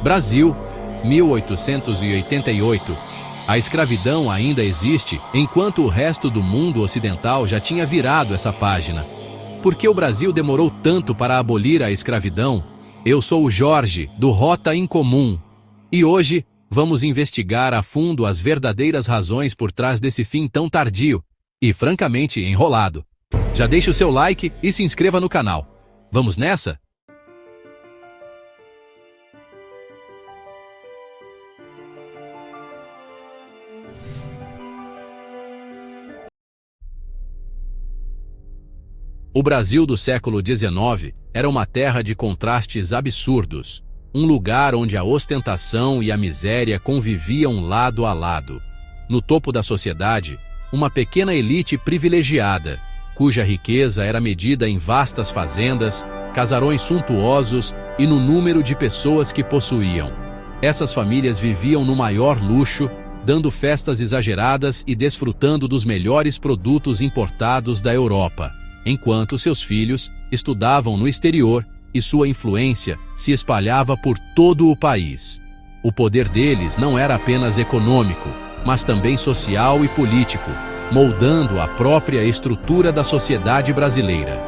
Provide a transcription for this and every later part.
Brasil, 1888. A escravidão ainda existe, enquanto o resto do mundo ocidental já tinha virado essa página. Por que o Brasil demorou tanto para abolir a escravidão? Eu sou o Jorge, do Rota Incomum. E hoje, vamos investigar a fundo as verdadeiras razões por trás desse fim tão tardio e, francamente, enrolado. Já deixe o seu like e se inscreva no canal. Vamos nessa? O Brasil do século XIX era uma terra de contrastes absurdos, um lugar onde a ostentação e a miséria conviviam lado a lado. No topo da sociedade, uma pequena elite privilegiada, cuja riqueza era medida em vastas fazendas, casarões suntuosos e no número de pessoas que possuíam. Essas famílias viviam no maior luxo, dando festas exageradas e desfrutando dos melhores produtos importados da Europa, enquanto seus filhos estudavam no exterior e sua influência se espalhava por todo o país. O poder deles não era apenas econômico, mas também social e político, moldando a própria estrutura da sociedade brasileira.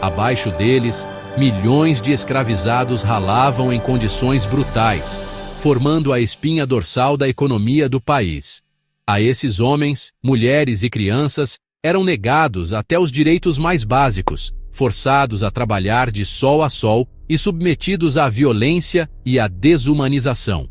Abaixo deles, milhões de escravizados ralavam em condições brutais, formando a espinha dorsal da economia do país. A esses homens, mulheres e crianças eram negados até os direitos mais básicos, forçados a trabalhar de sol a sol e submetidos à violência e à desumanização.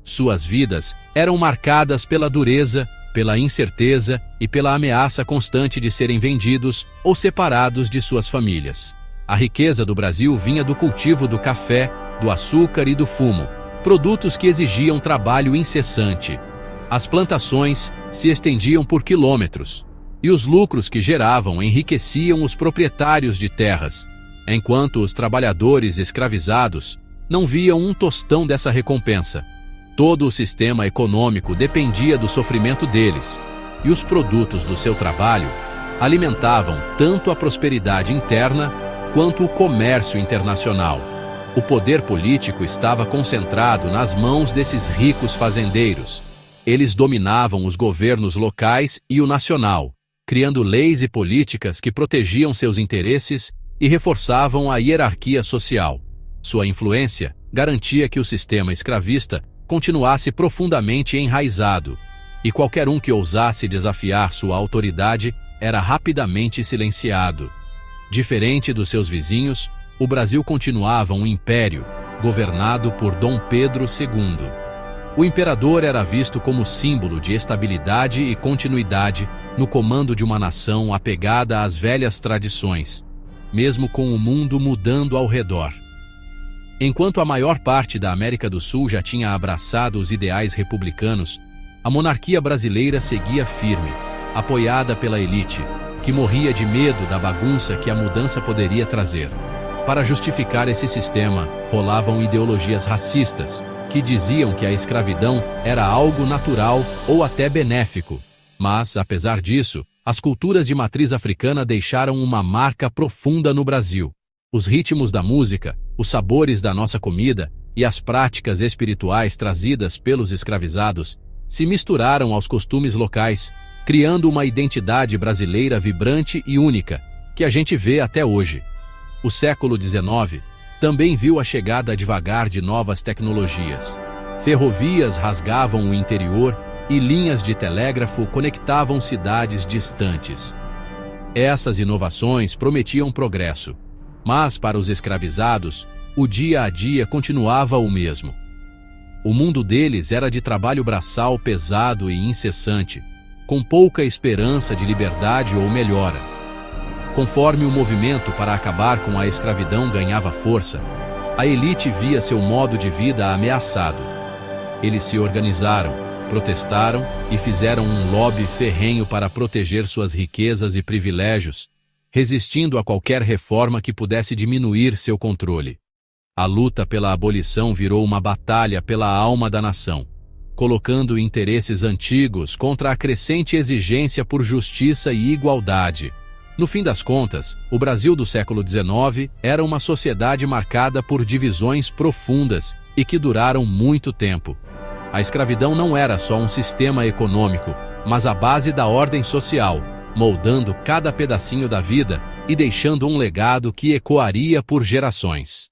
Suas vidas eram marcadas pela dureza, pela incerteza e pela ameaça constante de serem vendidos ou separados de suas famílias. A riqueza do Brasil vinha do cultivo do café, do açúcar e do fumo, produtos que exigiam trabalho incessante. As plantações se estendiam por quilômetros, e os lucros que geravam enriqueciam os proprietários de terras, enquanto os trabalhadores escravizados não viam um tostão dessa recompensa. Todo o sistema econômico dependia do sofrimento deles, e os produtos do seu trabalho alimentavam tanto a prosperidade interna quanto o comércio internacional. O poder político estava concentrado nas mãos desses ricos fazendeiros. Eles dominavam os governos locais e o nacional, criando leis e políticas que protegiam seus interesses e reforçavam a hierarquia social. Sua influência garantia que o sistema escravista continuasse profundamente enraizado, e qualquer um que ousasse desafiar sua autoridade era rapidamente silenciado. Diferente dos seus vizinhos, o Brasil continuava um império, governado por Dom Pedro II. O imperador era visto como símbolo de estabilidade e continuidade no comando de uma nação apegada às velhas tradições, mesmo com o mundo mudando ao redor. Enquanto a maior parte da América do Sul já tinha abraçado os ideais republicanos, a monarquia brasileira seguia firme, apoiada pela elite, que morria de medo da bagunça que a mudança poderia trazer. Para justificar esse sistema, rolavam ideologias racistas, que diziam que a escravidão era algo natural ou até benéfico. Mas, apesar disso, as culturas de matriz africana deixaram uma marca profunda no Brasil. Os ritmos da música, os sabores da nossa comida e as práticas espirituais trazidas pelos escravizados se misturaram aos costumes locais, criando uma identidade brasileira vibrante e única, que a gente vê até hoje. O século XIX também viu a chegada devagar de novas tecnologias. Ferrovias rasgavam o interior e linhas de telégrafo conectavam cidades distantes. Essas inovações prometiam progresso, mas para os escravizados, o dia a dia continuava o mesmo. O mundo deles era de trabalho braçal pesado e incessante, com pouca esperança de liberdade ou melhora. Conforme o movimento para acabar com a escravidão ganhava força, a elite via seu modo de vida ameaçado. Eles se organizaram, protestaram e fizeram um lobby ferrenho para proteger suas riquezas e privilégios, resistindo a qualquer reforma que pudesse diminuir seu controle. A luta pela abolição virou uma batalha pela alma da nação, colocando interesses antigos contra a crescente exigência por justiça e igualdade. No fim das contas, o Brasil do século XIX era uma sociedade marcada por divisões profundas, e que duraram muito tempo. A escravidão não era só um sistema econômico, mas a base da ordem social, moldando cada pedacinho da vida e deixando um legado que ecoaria por gerações.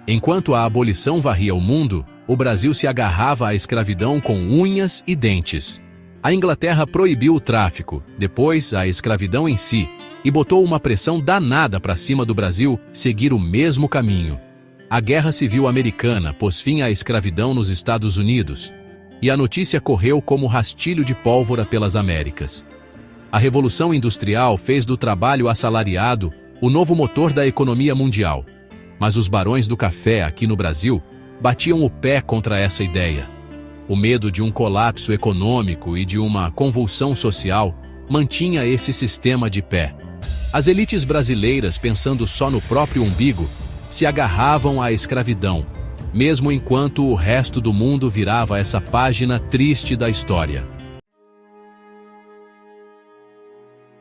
Enquanto a abolição varria o mundo, o Brasil se agarrava à escravidão com unhas e dentes. A Inglaterra proibiu o tráfico, depois a escravidão em si, e botou uma pressão danada para cima do Brasil seguir o mesmo caminho. A Guerra Civil Americana pôs fim à escravidão nos Estados Unidos, e a notícia correu como rastilho de pólvora pelas Américas. A Revolução Industrial fez do trabalho assalariado o novo motor da economia mundial. Mas os barões do café aqui no Brasil batiam o pé contra essa ideia. O medo de um colapso econômico e de uma convulsão social mantinha esse sistema de pé. As elites brasileiras, pensando só no próprio umbigo, se agarravam à escravidão, mesmo enquanto o resto do mundo virava essa página triste da história.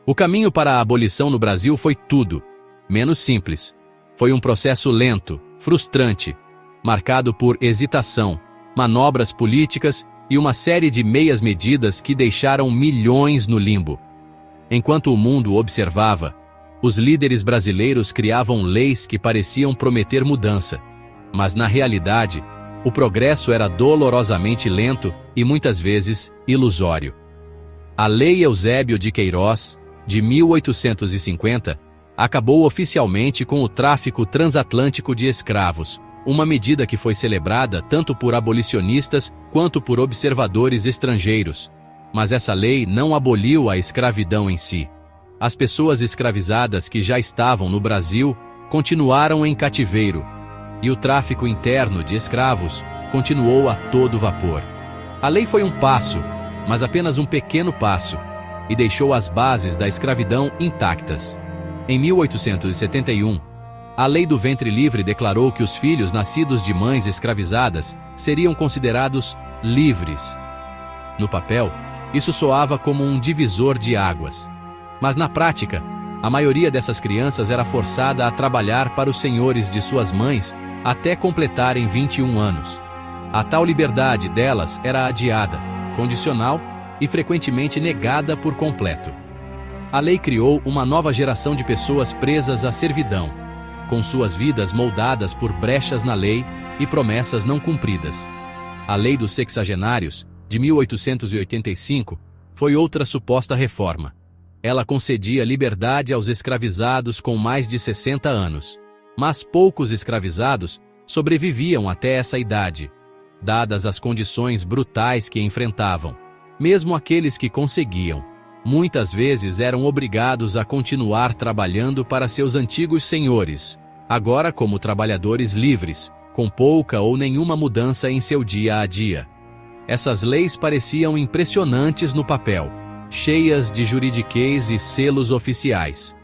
O caminho para a abolição no Brasil foi tudo menos simples. Foi um processo lento, frustrante, marcado por hesitação, manobras políticas e uma série de meias-medidas que deixaram milhões no limbo. Enquanto o mundo observava, os líderes brasileiros criavam leis que pareciam prometer mudança, mas na realidade, o progresso era dolorosamente lento e muitas vezes ilusório. A Lei Eusébio de Queiroz, de 1850, acabou oficialmente com o tráfico transatlântico de escravos, uma medida que foi celebrada tanto por abolicionistas quanto por observadores estrangeiros. Mas essa lei não aboliu a escravidão em si. As pessoas escravizadas que já estavam no Brasil continuaram em cativeiro, e o tráfico interno de escravos continuou a todo vapor. A lei foi um passo, mas apenas um pequeno passo, e deixou as bases da escravidão intactas. Em 1871, a Lei do Ventre Livre declarou que os filhos nascidos de mães escravizadas seriam considerados livres. No papel, isso soava como um divisor de águas. Mas na prática, a maioria dessas crianças era forçada a trabalhar para os senhores de suas mães até completarem 21 anos. A tal liberdade delas era adiada, condicional e frequentemente negada por completo. A lei criou uma nova geração de pessoas presas à servidão, com suas vidas moldadas por brechas na lei e promessas não cumpridas. A Lei dos Sexagenários, de 1885, foi outra suposta reforma. Ela concedia liberdade aos escravizados com mais de 60 anos. Mas poucos escravizados sobreviviam até essa idade, dadas as condições brutais que enfrentavam. Mesmo aqueles que conseguiam, muitas vezes eram obrigados a continuar trabalhando para seus antigos senhores, agora como trabalhadores livres, com pouca ou nenhuma mudança em seu dia a dia. Essas leis pareciam impressionantes no papel, cheias de juridiquês e selos oficiais.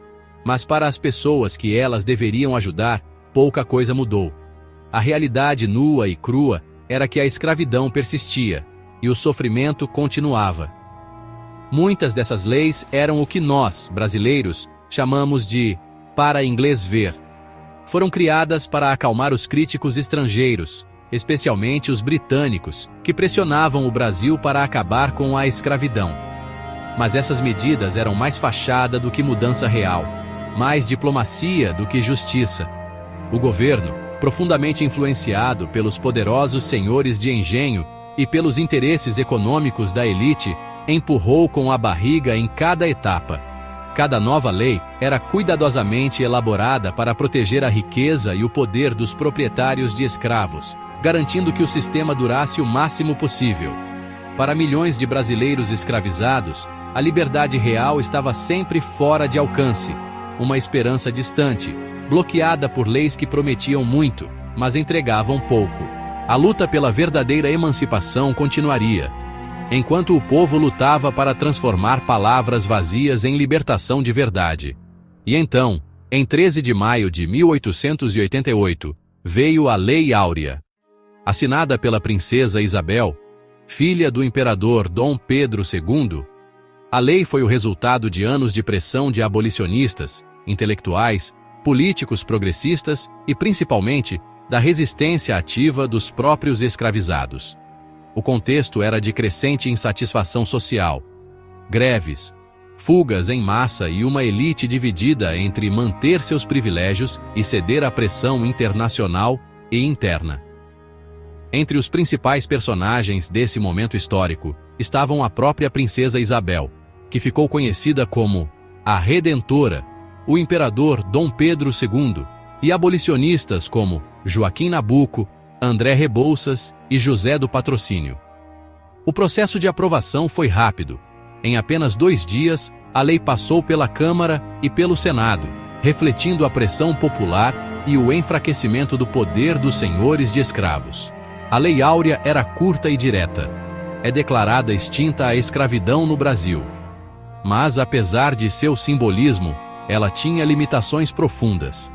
Mas para as pessoas que elas deveriam ajudar, pouca coisa mudou. A realidade nua e crua era que a escravidão persistia, e o sofrimento continuava. Muitas dessas leis eram o que nós, brasileiros, chamamos de para inglês ver. Foram criadas para acalmar os críticos estrangeiros, especialmente os britânicos, que pressionavam o Brasil para acabar com a escravidão. Mas essas medidas eram mais fachada do que mudança real, mais diplomacia do que justiça. O governo, profundamente influenciado pelos poderosos senhores de engenho e pelos interesses econômicos da elite, empurrou com a barriga em cada etapa. Cada nova lei era cuidadosamente elaborada para proteger a riqueza e o poder dos proprietários de escravos, garantindo que o sistema durasse o máximo possível. Para milhões de brasileiros escravizados, a liberdade real estava sempre fora de alcance, uma esperança distante, bloqueada por leis que prometiam muito, mas entregavam pouco. A luta pela verdadeira emancipação continuaria, enquanto o povo lutava para transformar palavras vazias em libertação de verdade. E então, em 13 de maio de 1888, veio a Lei Áurea. Assinada pela princesa Isabel, filha do imperador Dom Pedro II, a lei foi o resultado de anos de pressão de abolicionistas, intelectuais, políticos progressistas e, principalmente, da resistência ativa dos próprios escravizados. O contexto era de crescente insatisfação social, greves, fugas em massa e uma elite dividida entre manter seus privilégios e ceder à pressão internacional e interna. Entre os principais personagens desse momento histórico estavam a própria princesa Isabel, que ficou conhecida como a Redentora, o imperador Dom Pedro II e abolicionistas como Joaquim Nabuco, André Rebouças e José do Patrocínio. O processo de aprovação foi rápido. Em apenas 2 dias, a lei passou pela Câmara e pelo Senado, refletindo a pressão popular e o enfraquecimento do poder dos senhores de escravos. A Lei Áurea era curta e direta. É declarada extinta a escravidão no Brasil. Mas, apesar de seu simbolismo, ela tinha limitações profundas.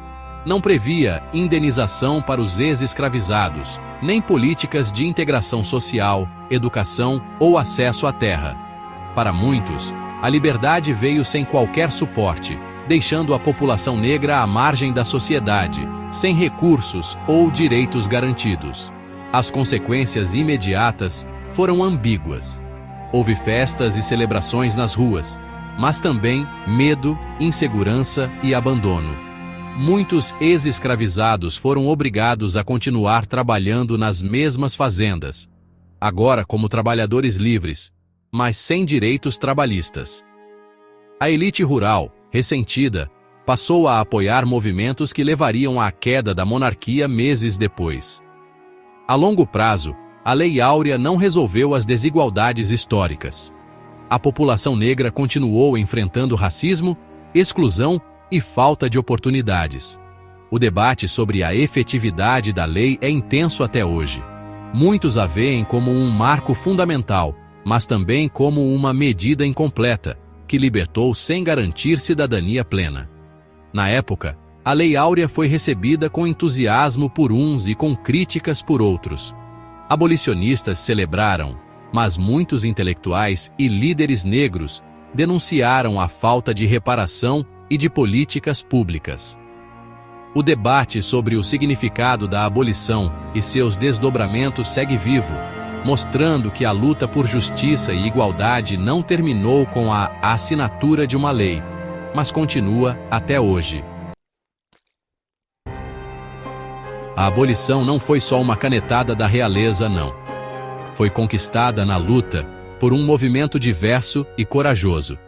Não previa indenização para os ex-escravizados, nem políticas de integração social, educação ou acesso à terra. Para muitos, a liberdade veio sem qualquer suporte, deixando a população negra à margem da sociedade, sem recursos ou direitos garantidos. As consequências imediatas foram ambíguas. Houve festas e celebrações nas ruas, mas também medo, insegurança e abandono. Muitos ex-escravizados foram obrigados a continuar trabalhando nas mesmas fazendas, agora como trabalhadores livres, mas sem direitos trabalhistas. A elite rural, ressentida, passou a apoiar movimentos que levariam à queda da monarquia meses depois. A longo prazo, a Lei Áurea não resolveu as desigualdades históricas. A população negra continuou enfrentando racismo, exclusão e falta de oportunidades. O debate sobre a efetividade da lei é intenso até hoje. Muitos a veem como um marco fundamental, mas também como uma medida incompleta, que libertou sem garantir cidadania plena. Na época, a Lei Áurea foi recebida com entusiasmo por uns e com críticas por outros. Abolicionistas celebraram, mas muitos intelectuais e líderes negros denunciaram a falta de reparação e de políticas públicas. O debate sobre o significado da abolição e seus desdobramentos segue vivo, mostrando que a luta por justiça e igualdade não terminou com a assinatura de uma lei, mas continua até hoje. A abolição não foi só uma canetada da realeza, não. Foi conquistada na luta por um movimento diverso e corajoso.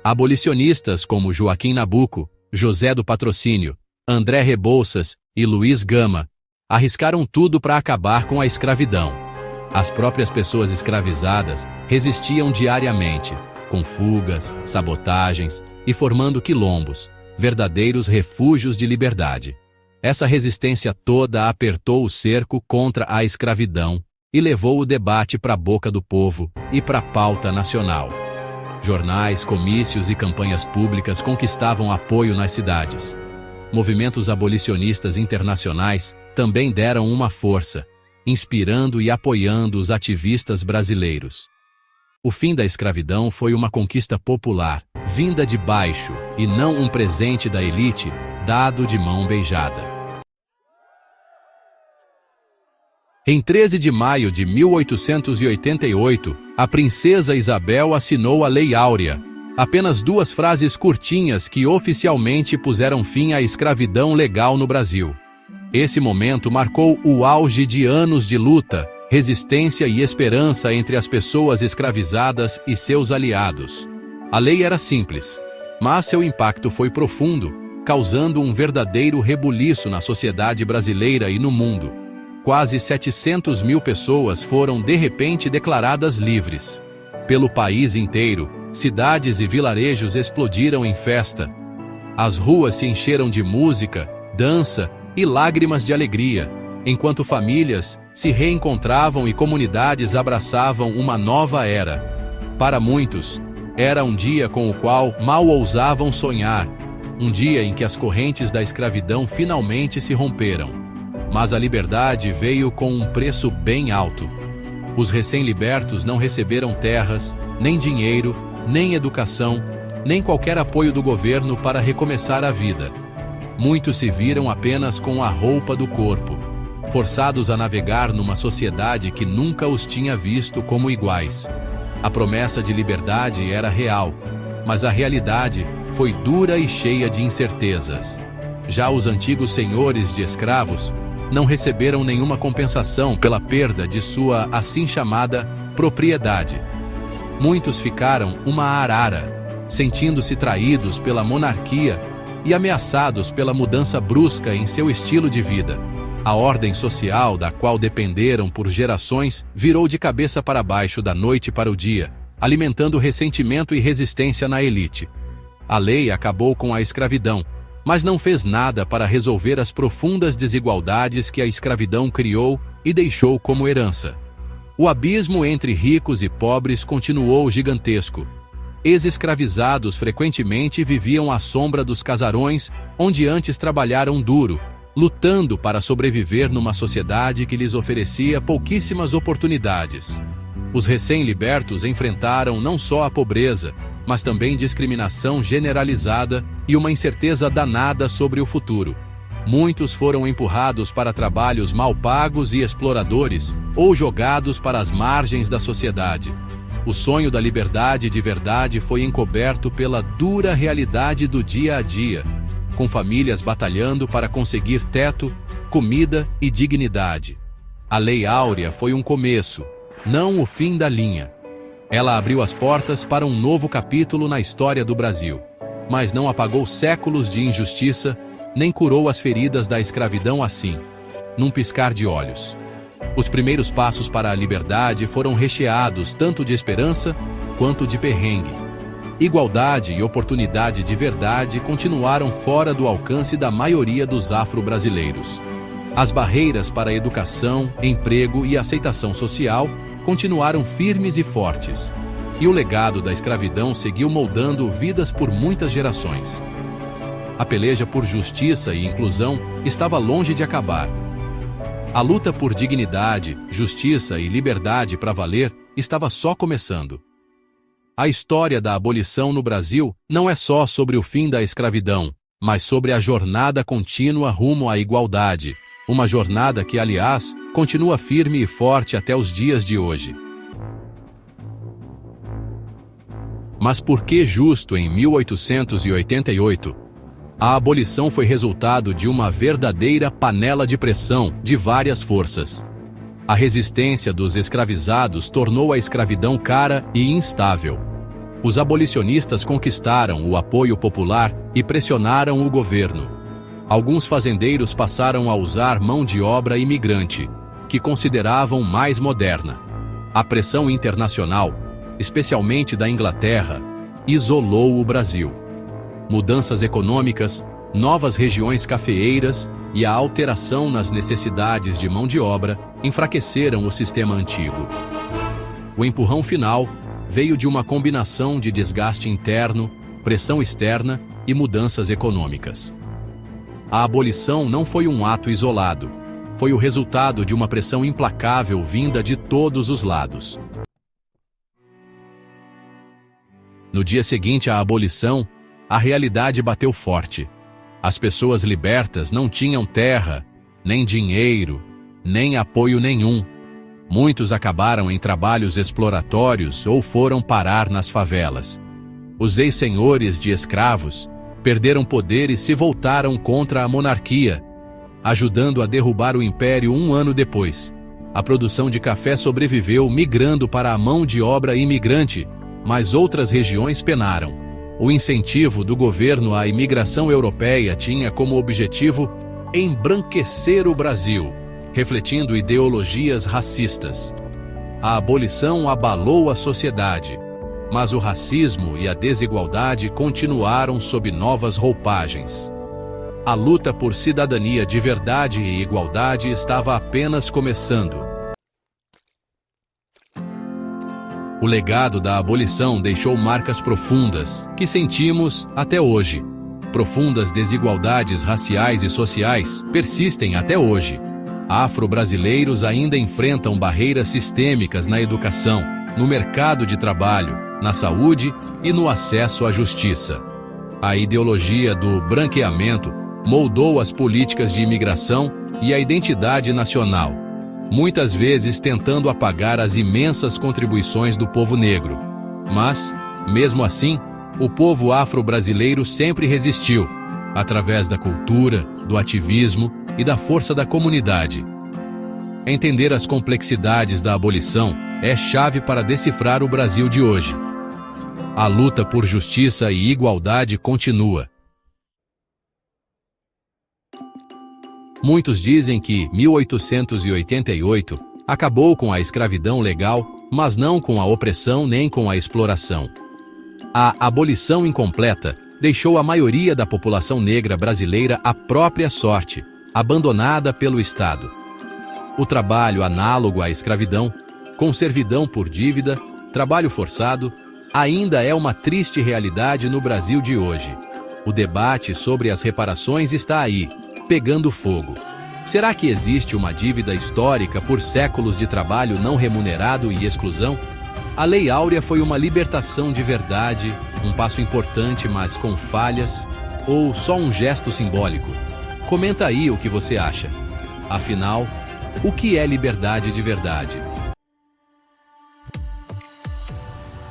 Abolicionistas como Joaquim Nabuco, José do Patrocínio, André Rebouças e Luiz Gama arriscaram tudo para acabar com a escravidão. As próprias pessoas escravizadas resistiam diariamente, com fugas, sabotagens e formando quilombos, verdadeiros refúgios de liberdade. Essa resistência toda apertou o cerco contra a escravidão e levou o debate para a boca do povo e para a pauta nacional. Jornais, comícios e campanhas públicas conquistavam apoio nas cidades. Movimentos abolicionistas internacionais também deram uma força, inspirando e apoiando os ativistas brasileiros. O fim da escravidão foi uma conquista popular, vinda de baixo, e não um presente da elite, dado de mão beijada. Em 13 de maio de 1888, a princesa Isabel assinou a Lei Áurea, apenas 2 frases curtinhas que oficialmente puseram fim à escravidão legal no Brasil. Esse momento marcou o auge de anos de luta, resistência e esperança entre as pessoas escravizadas e seus aliados. A lei era simples, mas seu impacto foi profundo, causando um verdadeiro rebuliço na sociedade brasileira e no mundo. Quase 700 mil pessoas foram de repente declaradas livres. Pelo país inteiro, cidades e vilarejos explodiram em festa. As ruas se encheram de música, dança e lágrimas de alegria, enquanto famílias se reencontravam e comunidades abraçavam uma nova era. Para muitos, era um dia com o qual mal ousavam sonhar, um dia em que as correntes da escravidão finalmente se romperam. Mas a liberdade veio com um preço bem alto. Os recém-libertos não receberam terras, nem dinheiro, nem educação, nem qualquer apoio do governo para recomeçar a vida. Muitos se viram apenas com a roupa do corpo, forçados a navegar numa sociedade que nunca os tinha visto como iguais. A promessa de liberdade era real, mas a realidade foi dura e cheia de incertezas. Já os antigos senhores de escravos não receberam nenhuma compensação pela perda de sua assim chamada propriedade. Muitos ficaram uma arara, sentindo-se traídos pela monarquia e ameaçados pela mudança brusca em seu estilo de vida. A ordem social da qual dependeram por gerações virou de cabeça para baixo da noite para o dia, alimentando ressentimento e resistência na elite. A lei acabou com a escravidão, mas não fez nada para resolver as profundas desigualdades que a escravidão criou e deixou como herança. O abismo entre ricos e pobres continuou gigantesco. Ex-escravizados frequentemente viviam à sombra dos casarões onde antes trabalharam duro, lutando para sobreviver numa sociedade que lhes oferecia pouquíssimas oportunidades. Os recém-libertos enfrentaram não só a pobreza, mas também discriminação generalizada e uma incerteza danada sobre o futuro. Muitos foram empurrados para trabalhos mal pagos e exploradores, ou jogados para as margens da sociedade. O sonho da liberdade de verdade foi encoberto pela dura realidade do dia a dia, com famílias batalhando para conseguir teto, comida e dignidade. A Lei Áurea foi um começo, não o fim da linha. Ela abriu as portas para um novo capítulo na história do Brasil, mas não apagou séculos de injustiça, nem curou as feridas da escravidão assim, num piscar de olhos. Os primeiros passos para a liberdade foram recheados tanto de esperança quanto de perrengue. Igualdade e oportunidade de verdade continuaram fora do alcance da maioria dos afro-brasileiros. As barreiras para a educação, emprego e aceitação social continuaram firmes e fortes. E o legado da escravidão seguiu moldando vidas por muitas gerações. A peleja por justiça e inclusão estava longe de acabar. A luta por dignidade, justiça e liberdade para valer estava só começando. A história da abolição no Brasil não é só sobre o fim da escravidão, mas sobre a jornada contínua rumo à igualdade, uma jornada que, aliás, continua firme e forte até os dias de hoje. Mas por que justo em 1888? A abolição foi resultado de uma verdadeira panela de pressão de várias forças. A resistência dos escravizados tornou a escravidão cara e instável. Os abolicionistas conquistaram o apoio popular e pressionaram o governo. Alguns fazendeiros passaram a usar mão de obra imigrante, que consideravam mais moderna. A pressão internacional, especialmente da Inglaterra, isolou o Brasil. Mudanças econômicas, novas regiões cafeeiras e a alteração nas necessidades de mão de obra enfraqueceram o sistema antigo. O empurrão final veio de uma combinação de desgaste interno, pressão externa e mudanças econômicas. A abolição não foi um ato isolado, foi o resultado de uma pressão implacável vinda de todos os lados. No dia seguinte à abolição, a realidade bateu forte. As pessoas libertas não tinham terra, nem dinheiro, nem apoio nenhum. Muitos acabaram em trabalhos exploratórios ou foram parar nas favelas. Os ex-senhores de escravos perderam poder e se voltaram contra a monarquia, ajudando a derrubar o império um ano depois. A produção de café sobreviveu migrando para a mão de obra imigrante, mas outras regiões penaram. O incentivo do governo à imigração europeia tinha como objetivo embranquecer o Brasil, refletindo ideologias racistas. A abolição abalou a sociedade, mas o racismo e a desigualdade continuaram sob novas roupagens. A luta por cidadania de verdade e igualdade estava apenas começando. O legado da abolição deixou marcas profundas, que sentimos até hoje. Profundas desigualdades raciais e sociais persistem até hoje. Afro-brasileiros ainda enfrentam barreiras sistêmicas na educação, no mercado de trabalho, na saúde e no acesso à justiça. A ideologia do branqueamento moldou as políticas de imigração e a identidade nacional, muitas vezes tentando apagar as imensas contribuições do povo negro. Mas, mesmo assim, o povo afro-brasileiro sempre resistiu, através da cultura, do ativismo e da força da comunidade. Entender as complexidades da abolição é chave para decifrar o Brasil de hoje. A luta por justiça e igualdade continua. Muitos dizem que 1888 acabou com a escravidão legal, mas não com a opressão nem com a exploração. A abolição incompleta deixou a maioria da população negra brasileira à própria sorte, abandonada pelo Estado. O trabalho análogo à escravidão, com servidão por dívida, trabalho forçado, ainda é uma triste realidade no Brasil de hoje. O debate sobre as reparações está aí, pegando fogo. Será que existe uma dívida histórica por séculos de trabalho não remunerado e exclusão? A Lei Áurea foi uma libertação de verdade, um passo importante, mas com falhas, ou só um gesto simbólico? Comenta aí o que você acha. Afinal, o que é liberdade de verdade?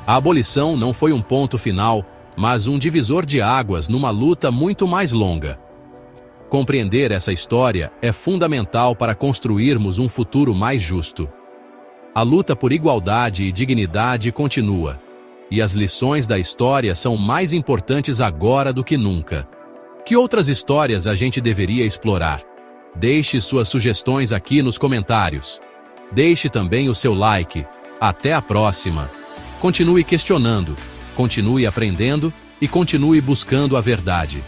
A abolição não foi um ponto final, mas um divisor de águas numa luta muito mais longa. Compreender essa história é fundamental para construirmos um futuro mais justo. A luta por igualdade e dignidade continua, e as lições da história são mais importantes agora do que nunca. Que outras histórias a gente deveria explorar? Deixe suas sugestões aqui nos comentários. Deixe também o seu like. Até a próxima! Continue questionando, continue aprendendo e continue buscando a verdade.